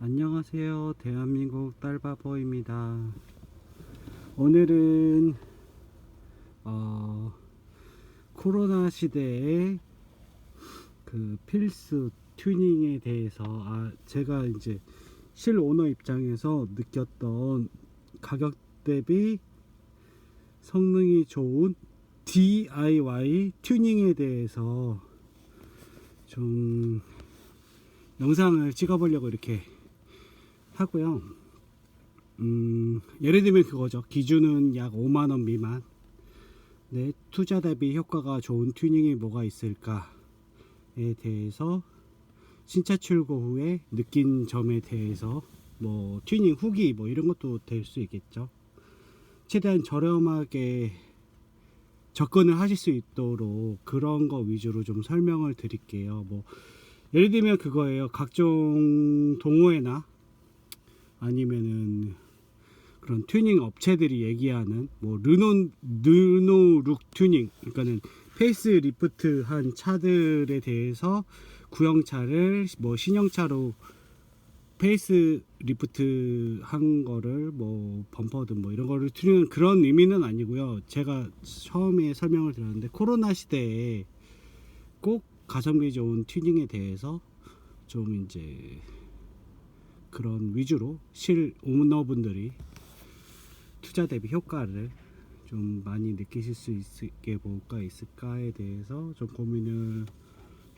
안녕하세요. 대한민국 딸바보입니다. 오늘은 코로나 시대의 그 필수 튜닝에 대해서 제가 이제 실오너 입장에서 느꼈던 가격 대비 성능이 좋은 DIY 튜닝에 대해서 좀 영상을 찍어보려고 이렇게 하고요. 예를 들면 그거죠. 기준은 약 5만원 미만. 네, 투자 대비 효과가 좋은 튜닝이 뭐가 있을까에 대해서 신차 출고 후에 느낀 점에 대해서 뭐 튜닝 후기 뭐 이런 것도 될 수 있겠죠. 최대한 저렴하게 접근을 하실 수 있도록 그런 거 위주로 좀 설명을 드릴게요. 뭐 예를 들면 그거예요. 각종 동호회나 아니면은 그런 튜닝 업체들이 얘기하는 뭐 르노룩 튜닝, 그러니까는 페이스 리프트 한 차들에 대해서 구형차를 뭐 신형차로 페이스 리프트 한 거를 뭐 범퍼든 뭐 이런 거를 튜닝, 그런 의미는 아니고요. 제가 처음에 설명을 드렸는데 코로나 시대에 꼭 가성비 좋은 튜닝에 대해서 좀 이제 그런 위주로 실 오너분들이 투자 대비 효과를 좀 많이 느끼실 수 있게 뭐가 있을까에 대해서 좀 고민을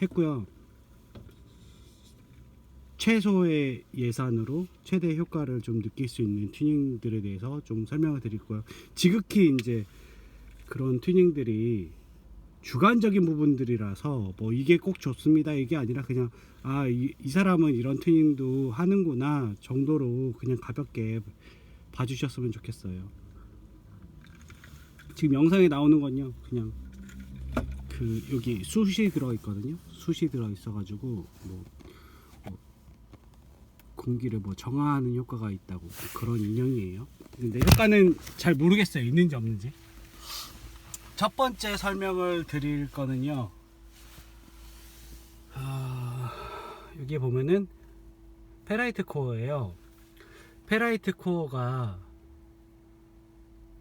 했고요. 최소의 예산으로 최대 효과를 좀 느낄 수 있는 튜닝들에 대해서 좀 설명을 드릴 거예요. 지극히 이제 그런 튜닝들이 주관적인 부분들이라서 뭐 이게 꼭 좋습니다 이게 아니라 그냥 이 사람은 이런 튜닝도 하는구나 정도로 그냥 가볍게 봐주셨으면 좋겠어요. 지금 영상에 나오는 건요, 그냥 그 여기 숯이 들어 있거든요. 숯이 들어 있어 가지고 뭐 공기를 뭐 정화하는 효과가 있다고 그런 인형이에요. 근데 효과는 잘 모르겠어요, 있는지 없는지. 첫 번째 설명을 드릴 거는요, 여기 보면은 페라이트 코어예요. 페라이트 코어가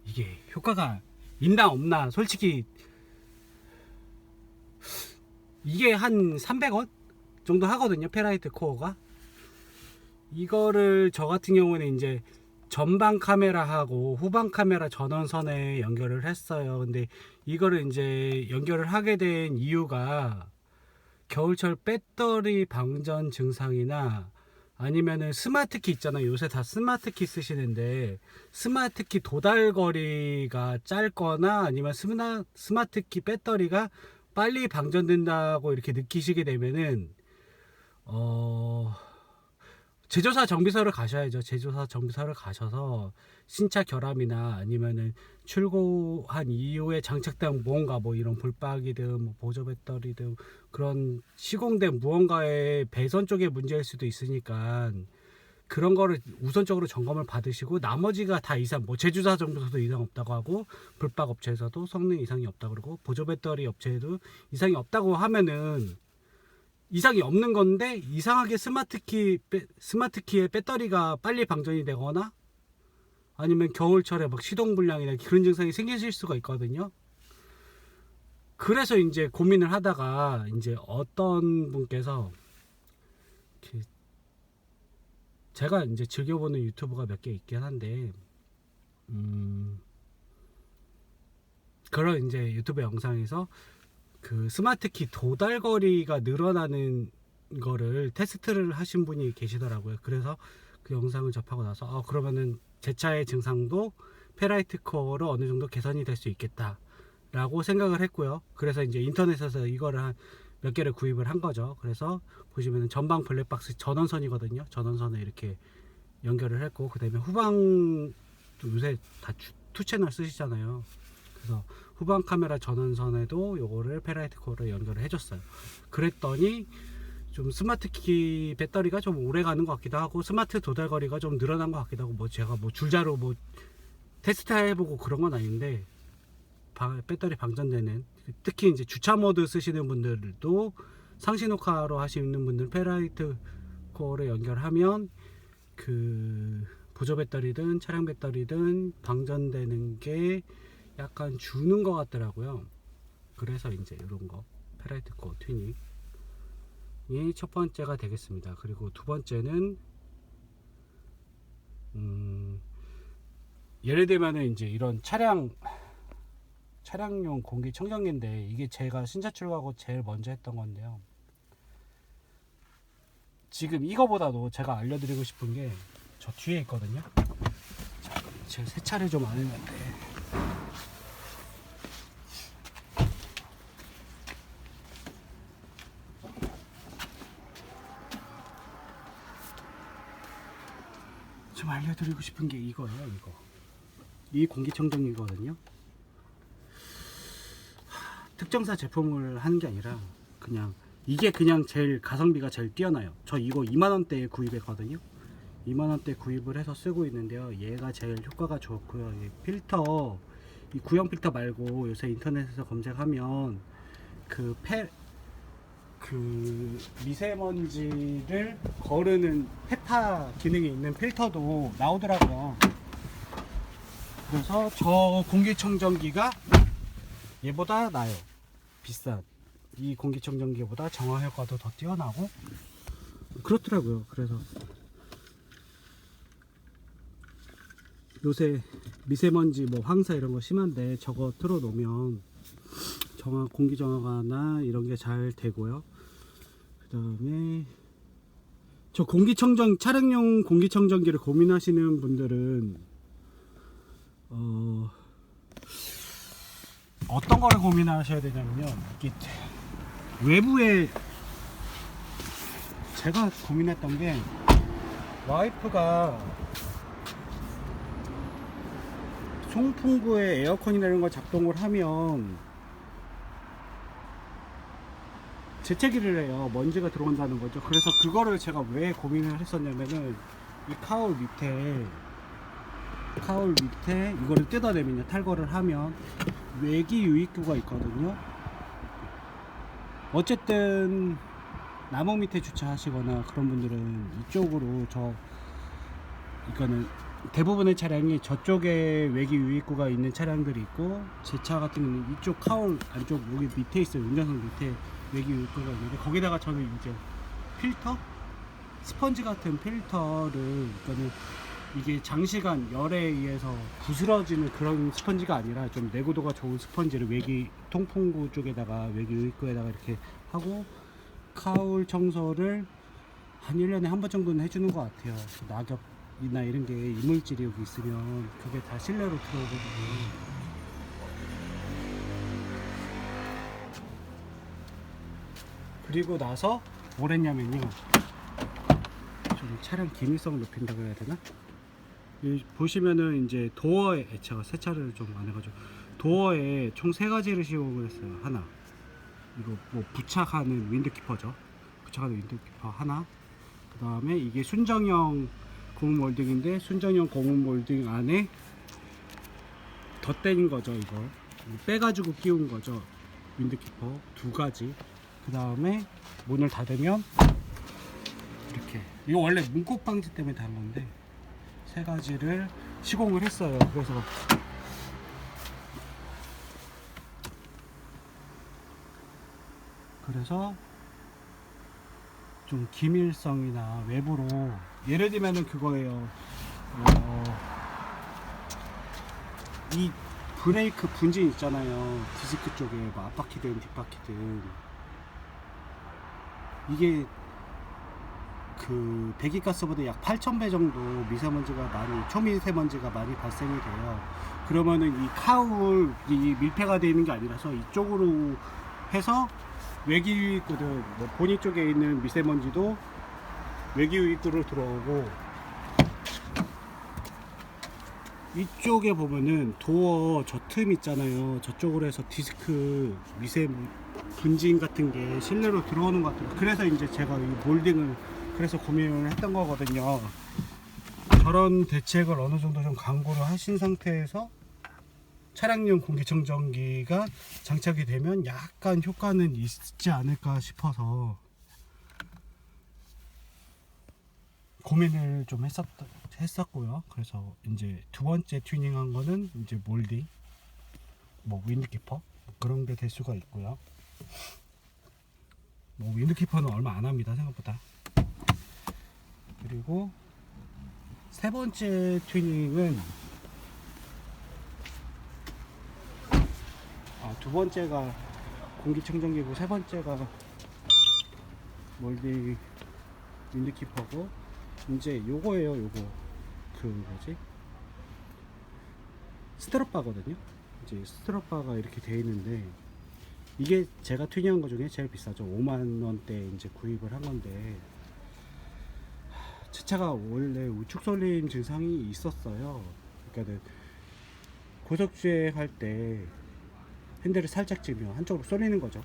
이게 효과가 있나 없나 솔직히 이게 한 300원 정도 하거든요. 페라이트 코어가 이거를 저 같은 경우는 이제 전방 카메라하고 후방 카메라 전원선에 연결을 했어요. 근데 이거를 이제 연결을 하게 된 이유가 겨울철 배터리 방전 증상이나 아니면은 스마트키 있잖아요. 요새 다 스마트키 쓰시는데 스마트키 도달거리가 짧거나 아니면 스마트키 배터리가 빨리 방전된다고 이렇게 느끼시게 되면은 제조사 정비소를 가셔야죠. 제조사 정비소를 가셔서 신차 결함이나 아니면은 출고한 이후에 장착된 무언가 뭐 이런 불박이든 뭐 보조 배터리든 그런 시공된 무언가의 배선 쪽에 문제일 수도 있으니까 그런 거를 우선적으로 점검을 받으시고 나머지가 다 이상, 뭐 제조사 정비소도 이상 없다고 하고 불박 업체에서도 성능 이상이 없다고 그러고 보조 배터리 업체에도 이상이 없다고 하면은 이상이 없는 건데 이상하게 스마트키의 배터리가 빨리 방전이 되거나 아니면 겨울철에 막 시동불량이나 그런 증상이 생기실 수가 있거든요. 그래서 이제 고민을 하다가 이제 어떤 분께서 제가 이제 즐겨보는 유튜브가 몇 개 있긴 한데 그런 이제 유튜브 영상에서 그 스마트키 도달거리가 늘어나는 거를 테스트를 하신 분이 계시더라고요. 그래서 그 영상을 접하고 나서 그러면은 제 차의 증상도 페라이트 코어로 어느 정도 개선이 될 수 있겠다 라고 생각을 했고요. 그래서 이제 인터넷에서 이거를 한 몇 개를 구입을 한 거죠. 그래서 보시면은 전방 블랙박스 전원선이거든요. 전원선에 이렇게 연결을 했고, 그 다음에 후방 요새 다 투 채널 쓰시잖아요. 그래서 후방 카메라 전원선에도 요거를 페라이트 코어로 연결을 해줬어요. 그랬더니 좀 스마트키 배터리가 좀 오래 가는 것 같기도 하고 스마트 도달거리가 좀 늘어난 것 같기도 하고, 뭐 제가 뭐 줄자로 뭐 테스트 해보고 그런 건 아닌데 배터리 방전되는, 특히 이제 주차 모드 쓰시는 분들도 상시 녹화로 하시는 분들 페라이트 코어를 연결하면 그 보조 배터리든 차량 배터리든 방전되는 게 약간 주는 것 같더라고요. 그래서 이제 이런 거 페라이트 코어 튜닝이 첫 번째가 되겠습니다. 그리고 두 번째는 예를 들면은 이제 이런 차량용 공기청정기인데, 이게 제가 신차 출고하고 제일 먼저 했던 건데요. 지금 이거보다도 제가 알려드리고 싶은 게 저 뒤에 있거든요. 자, 제가 세차를 좀 안 했는데 좀 알려드리고 싶은 게 이거예요. 이 공기청정기거든요. 특정사 제품을 하는 게 아니라 그냥 이게 그냥 제일 가성비가 제일 뛰어나요. 저 이거 2만원대에 구입했거든요. 2만원대 구입을 해서 쓰고 있는데요. 얘가 제일 효과가 좋고요. 이 필터, 이 구형 필터 말고 요새 인터넷에서 검색하면 그 미세먼지를 거르는 페타 기능이 있는 필터도 나오더라고요. 그래서 저 공기청정기가 얘보다 나아요. 비싼 이 공기청정기보다 정화 효과도 더 뛰어나고 그렇더라고요. 그래서 요새 미세먼지 뭐 황사 이런 거 심한데 저거 틀어 놓으면 공기 정화나 이런 게 잘 되고요. 그 다음에 저 차량용 공기청정기를 고민하시는 분들은 어떤 거를 고민하셔야 되냐면요. 이게 외부에 제가 고민했던 게, 와이프가 송풍구에 에어컨이나 이런 거 작동을 하면 재채기를 해요. 먼지가 들어온다는 거죠. 그래서 그거를 제가 왜 고민을 했었냐면은, 이 카울 밑에 이거를 뜯어내면요, 탈거를 하면 외기 유입구가 있거든요. 어쨌든 나무 밑에 주차하시거나 그런 분들은 이쪽으로, 이거는 대부분의 차량이 저쪽에 외기 유입구가 있는 차량들이 있고, 제 차 같은 경우는 이쪽 카울 안쪽 여기 밑에 있어요. 운전석 밑에 외기 유입구가 있는데, 거기다가 저는 이제 스펀지 같은 필터를, 이거는 이게 장시간 열에 의해서 부스러지는 그런 스펀지가 아니라 좀 내구도가 좋은 스펀지를 외기 통풍구 쪽에다가 외기 유입구에다가 이렇게 하고, 카울 청소를 한 1년에 한 번 정도는 해주는 것 같아요. 낙엽이나 이런 게 이물질이 여기 있으면 그게 다 실내로 들어오거든요. 그리고 나서 뭘 했냐면요, 좀 차량 기밀성을 높인다고 해야 되나? 보시면은 이제 도어에, 제가 세차를 좀 안 해가지고 도어에 총 3가지를 시공을 했어요. 하나, 이거 뭐 부착하는 윈드키퍼죠. 부착하는 윈드키퍼 하나. 그 다음에 이게 순정형 고무 몰딩인데, 순정형 고무 몰딩 안에 덧댄 거죠. 이거 빼가지고 끼운 거죠. 윈드키퍼 2가지. 그 다음에 문을 닫으면 이렇게, 이거 원래 문콕 방지 때문에 단 건데 3가지를 시공을 했어요. 그래서 좀 기밀성이나 외부로, 예를 들면은 그거예요. 이 브레이크 분진 있잖아요. 디스크 쪽에 뭐 앞바퀴든 뒷바퀴든, 이게 그 배기가스보다 약 8,000배 정도 초미세먼지가 많이 발생이 돼요. 그러면은 이 카울이 밀폐가 되어 있는 게 아니라서 이쪽으로 해서 외기유입구들, 뭐 보니 쪽에 있는 미세먼지도 외기유입구로 들어오고, 이쪽에 보면은 도어 저 틈 있잖아요. 저쪽으로 해서 디스크 분진 같은 게 실내로 들어오는 것 같아요. 그래서 이제 제가 이 몰딩을 그래서 고민을 했던 거거든요. 저런 대책을 어느 정도 좀 강구를 하신 상태에서 차량용 공기청정기가 장착이 되면 약간 효과는 있지 않을까 싶어서 고민을 좀 했었고요. 그래서 이제 두 번째 튜닝한 거는 이제 몰딩, 뭐 윈드키퍼 그런 게 될 수가 있고요. 뭐 윈드키퍼는 얼마 안 합니다, 생각보다. 그리고 세 번째 튜닝은 두 번째가 공기청정기고 세 번째가 몰딩 윈드키퍼고, 이제 요거예요. 요거 그 뭐지, 스트럿바거든요. 이제 스트럿바가 이렇게 돼 있는데, 이게 제가 튜닝한 거 중에 제일 비싸죠. 5만원대 이제 구입을 한 건데, 제 차가 원래 우측 쏠림 증상이 있었어요. 그러니까 고속주행할 때 핸들을 살짝 찌면 한쪽으로 쏠리는 거죠.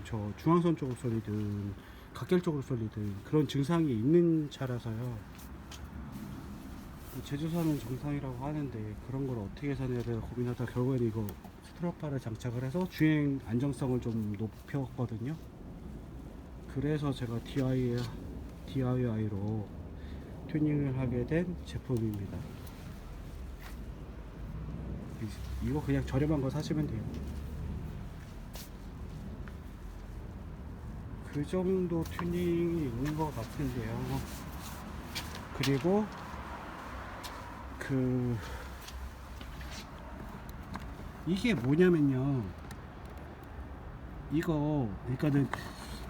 저 중앙선 쪽으로 쏠리든 각결 쪽으로 쏠리든 그런 증상이 있는 차라서요. 제조사는 정상이라고 하는데 그런 걸 어떻게 해서내야 되나 고민하다 결국에는 이거 스트럿바를 장착을 해서 주행 안정성을 좀 높였거든요. 그래서 제가 DIY로 튜닝을 하게 된 제품입니다. 이거 그냥 저렴한 거 사시면 돼요. 그 정도 튜닝이 있는 것 같은데요. 그리고 이게 뭐냐면요, 그러니까는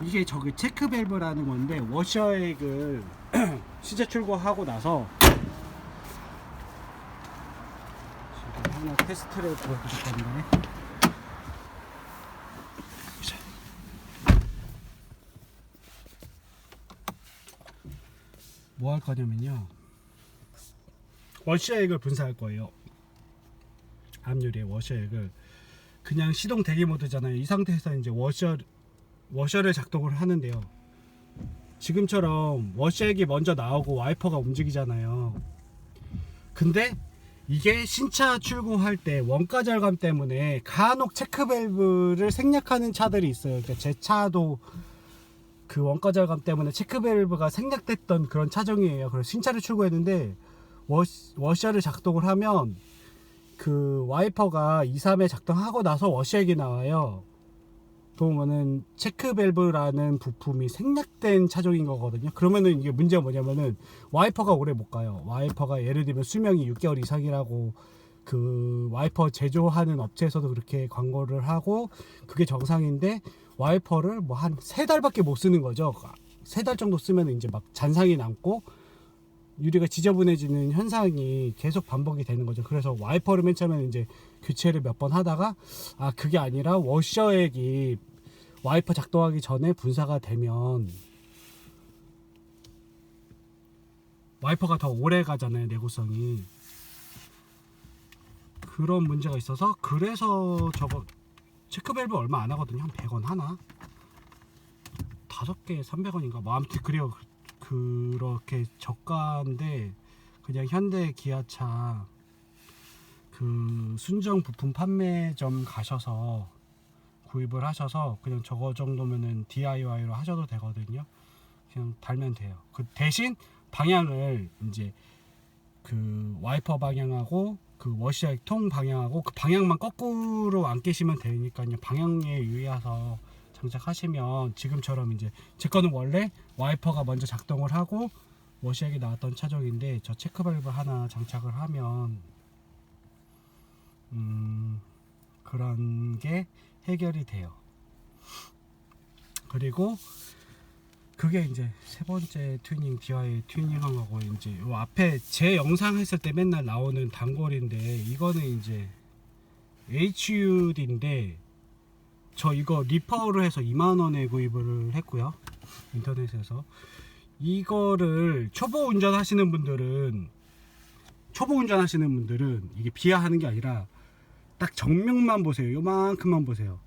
이게 저기 체크 밸브라는 건데, 워셔액을 시제 출고하고 나서 지금 하나 테스트를 보여드릴 건데, 뭐 할 거냐면요, 워셔액을 분사할 거예요. 앞유리에 워셔액을 그냥 시동 대기 모드잖아요. 이 상태에서 이제 워셔를 작동을 하는데요. 지금처럼 워셔액이 먼저 나오고 와이퍼가 움직이잖아요. 근데 이게 신차 출고할 때 원가 절감 때문에 간혹 체크 밸브를 생략하는 차들이 있어요. 그러니까 제 차도 그 원가 절감 때문에 체크 밸브가 생략됐던 그런 차종이에요. 그래서 신차를 출고했는데 워셔를 작동을 하면 그 와이퍼가 2, 3회 작동하고 나서 워셔액이 나와요. 보면은 체크 밸브라는 부품이 생략된 차종인 거거든요. 그러면은 이게 문제가 뭐냐면은 와이퍼가 오래 못 가요. 와이퍼가 예를 들면 수명이 6개월 이상이라고 그 와이퍼 제조하는 업체에서도 그렇게 광고를 하고 그게 정상인데, 와이퍼를 뭐 한 3달밖에 못 쓰는 거죠. 3달 정도 쓰면 이제 막 잔상이 남고 유리가 지저분해지는 현상이 계속 반복이 되는 거죠. 그래서 와이퍼를 맨 처음에는 이제 교체를 몇 번 하다가, 그게 아니라 워셔액이 와이퍼 작동하기 전에 분사가 되면 와이퍼가 더 오래 가잖아요, 내구성이. 그런 문제가 있어서, 그래서 저거 체크 밸브 얼마 안 하거든요. 한 100원 하나? 5개 300원인가? 뭐 아무튼 그래요. 그렇게 저가인데, 그냥 현대 기아차 그 순정 부품 판매점 가셔서 구입을 하셔서 그냥 저거 정도면은 DIY로 하셔도 되거든요. 그냥 달면 돼요. 그 대신 방향을 이제 그 와이퍼 방향하고 그 워셔액 통 방향하고 그 방향만 거꾸로 안 끼시면 되니까요. 방향에 유의해서 장착하시면, 지금처럼 이제 제 거는 원래 와이퍼가 먼저 작동을 하고 워셔액이 나왔던 차종인데, 저 체크 밸브 하나 장착을 하면 그런 게 해결이 돼요. 그리고 그게 이제 세 번째 튜닝, DIY 튜닝한 거고, 이제 요 앞에 제 영상 했을 때 맨날 나오는 단골인데, 이거는 이제 HUD인데 저 이거 리퍼를 해서 2만원에 구입을 했고요, 인터넷에서. 이거를 초보 운전하시는 분들은 이게 비하하는 게 아니라 딱 정면만 보세요. 요만큼만 보세요.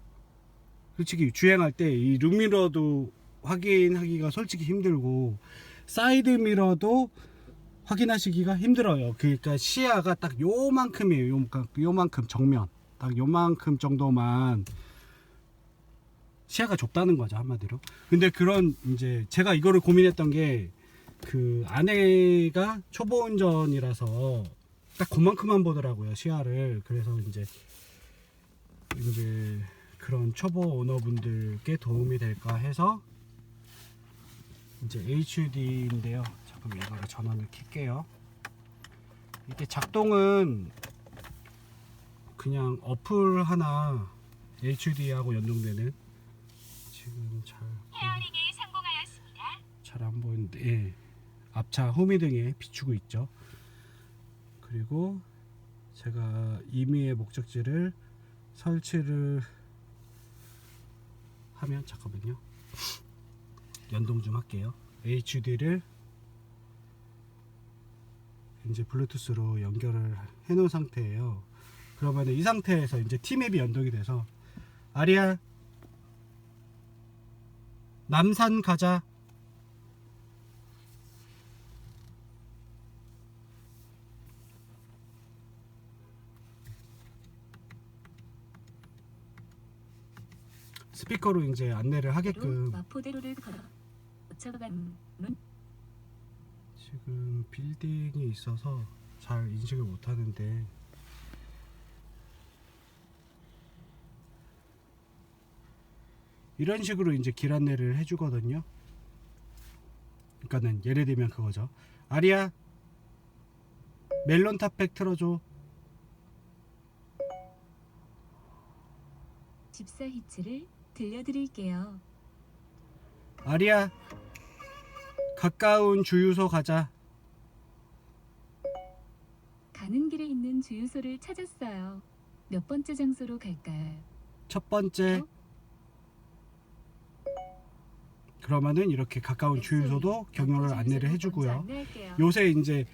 솔직히 주행할 때 이 룸미러도 확인하기가 솔직히 힘들고, 사이드 미러도 확인하시기가 힘들어요. 그러니까 시야가 딱 요만큼이에요. 요만큼 정면 딱 요만큼 정도만 시야가 좁다는 거죠, 한마디로. 근데 그런 이제 제가 이거를 고민했던 게, 그 아내가 초보 운전이라서 딱 그만큼만 보더라고요, 시야를. 그래서 이제 그런 초보 오너분들께 도움이 될까 해서 이제 HUD인데요. 잠깐 이거를 전원을 켤게요. 이게 작동은 그냥 어플 하나 HUD하고 연동되는, 지금 헤어링에 성공하였습니다. 잘 안 보이는데, 예. 앞차 후미등에 비추고 있죠. 그리고 제가 임의의 목적지를 설치를 하면, 잠깐만요, 연동 좀 할게요. HUD를 이제 블루투스로 연결을 해 놓은 상태예요. 그러면 이 상태에서 이제 T맵이 연동이 돼서, 아리야 남산 가자, 스피커로 이제 안내를 하게끔. 마포대로를 걸어 도착한 문. 지금 빌딩이 있어서 잘 인식을 못 하는데, 이런 식으로 이제 길 안내를 해주거든요. 그러니까는 예를 들면 그거죠. 아리야 멜론 탑백 틀어줘. 집사 히츠를 들려드릴게요. 아리야 가까운 주유소 가자. 가는 길에 있는 주유소를 찾았어요. 몇 번째 장소로 갈까요? 첫 번째. 그러면은 이렇게 가까운 주유소도 경로를 안내를 해주고요. 요새 이제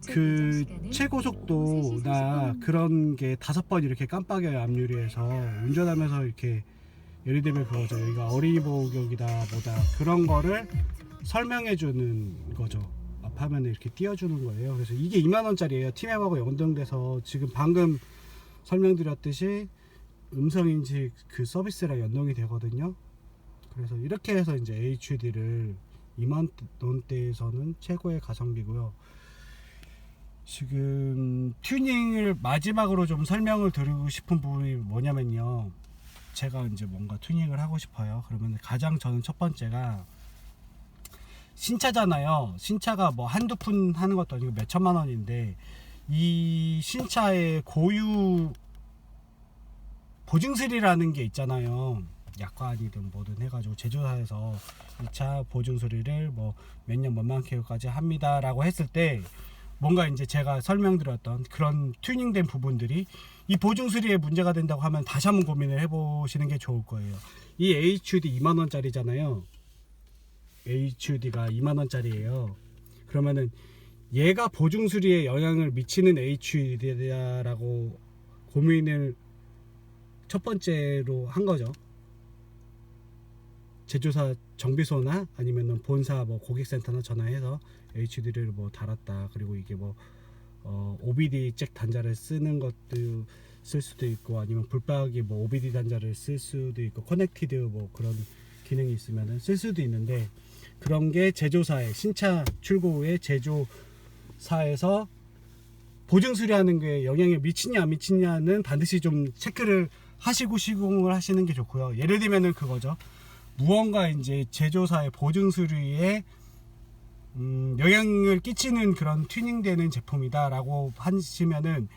그 최고 속도나 그런 게 5번 이렇게 깜빡여요, 앞유리에서. 운전하면서 이렇게, 예를 들면 그거죠, 여기가 어린이 보호구역이다 뭐다, 그런 거를 설명해 주는 거죠. 앞화면에 이렇게 띄워주는 거예요. 그래서 이게 2만원짜리예요. T맵하고 연동돼서 지금 방금 설명드렸듯이 음성인식 그 서비스랑 연동이 되거든요. 그래서 이렇게 해서 이제 HUD를 2만원대에서는 최고의 가성비고요. 지금 튜닝을 마지막으로 좀 설명을 드리고 싶은 부분이 뭐냐면요, 제가 이제 뭔가 튜닝을 하고 싶어요. 그러면 가장 저는 첫 번째가 신차잖아요. 신차가 뭐 한두 푼 하는 것도 아니고 몇 천만 원인데, 이 신차의 고유 보증수리라는 게 있잖아요. 약관이든 뭐든 해가지고 제조사에서 이 차 보증수리를 뭐 몇 년 몇만 킬로까지 합니다 라고 했을 때, 뭔가 이제 제가 설명드렸던 그런 튜닝된 부분들이 이 보증수리에 문제가 된다고 하면 다시 한번 고민을 해보시는 게 좋을 거예요. 이 HUD 2만원짜리잖아요. HUD가 2만원짜리예요. 그러면은 얘가 보증수리에 영향을 미치는 HUD라고 고민을 첫 번째로 한 거죠. 제조사 정비소나 아니면은 본사 뭐 고객센터나 전화해서 HUD를 뭐 달았다, 그리고 이게 뭐 OBD 잭 단자를 쓰는 것도 쓸 수도 있고, 아니면 불박이 뭐 OBD 단자를 쓸 수도 있고, 커넥티드 뭐 그런 기능이 있으면은 쓸 수도 있는데, 그런 게 제조사에, 신차 출고 후에 제조사에서 보증 수리하는 게 영향이 미치냐 안 미치냐는 반드시 좀 체크를 하시고 시공을 하시는 게 좋고요. 예를 들면은 그거죠. 무언가 이제 제조사의 보증 수리에 영향을 끼치는 그런 튜닝되는 제품이다 라고 하시면은,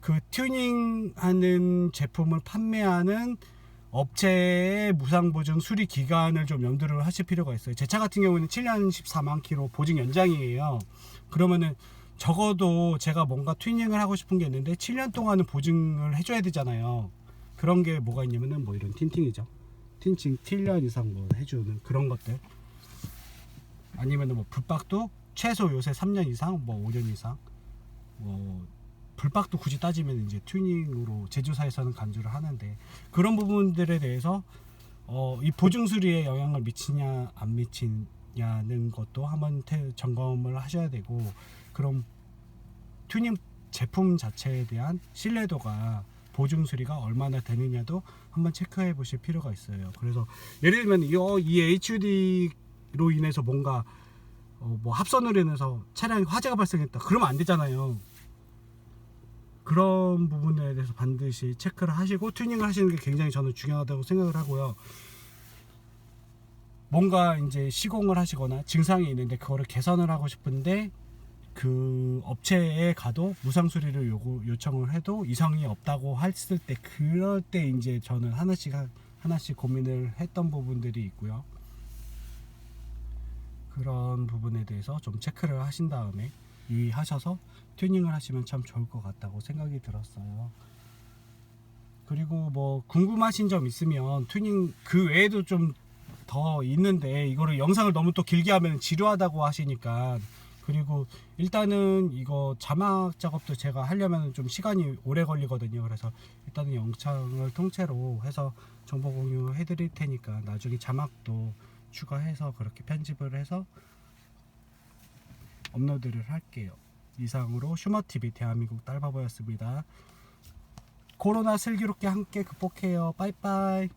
그 튜닝하는 제품을 판매하는 업체의 무상보증 수리 기간을 좀 염두를 하실 필요가 있어요. 제 차 같은 경우는 7년 14만 킬로 보증 연장이에요. 그러면은 적어도 제가 뭔가 튜닝을 하고 싶은 게 있는데 7년 동안은 보증을 해줘야 되잖아요. 그런 게 뭐가 있냐면은 뭐 이런 틴팅이죠. 틴팅 7년 이상 뭐 해주는 그런 것들, 아니면은 뭐 불박도 최소 요새 3년 이상, 뭐 5년 이상, 뭐 불박도 굳이 따지면 이제 튜닝으로 제조사에서는 간주를 하는데, 그런 부분들에 대해서 이 보증 수리에 영향을 미치냐 안 미치냐는 것도 한번 점검을 하셔야 되고, 그럼 튜닝 제품 자체에 대한 신뢰도가, 보증 수리가 얼마나 되느냐도 한번 체크해 보실 필요가 있어요. 그래서 예를 들면 이 HUD로 인해서 뭔가 뭐 합선으로 인해서 차량에 화재가 발생했다 그러면 안 되잖아요. 그런 부분에 대해서 반드시 체크를 하시고 튜닝을 하시는 게 굉장히 저는 중요하다고 생각을 하고요. 뭔가 이제 시공을 하시거나 증상이 있는데 그거를 개선을 하고 싶은데 그 업체에 가도 무상 수리를 요청을 해도 이상이 없다고 했을 때, 그럴 때 이제 저는 하나씩 고민을 했던 부분들이 있고요. 그런 부분에 대해서 좀 체크를 하신 다음에 유의하셔서 튜닝을 하시면 참 좋을 것 같다고 생각이 들었어요. 그리고 뭐 궁금하신 점 있으면 튜닝 그 외에도 좀 더 있는데 이거를 영상을 너무 또 길게 하면 지루하다고 하시니까, 그리고 일단은 이거 자막 작업도 제가 하려면 좀 시간이 오래 걸리거든요. 그래서 일단은 영상을 통째로 해서 정보 공유해 드릴 테니까 나중에 자막도 추가해서 그렇게 편집을 해서 업로드를 할게요. 이상으로 슈머TV 대한민국 딸바보였습니다. 코로나 슬기롭게 함께 극복해요. 빠이빠이.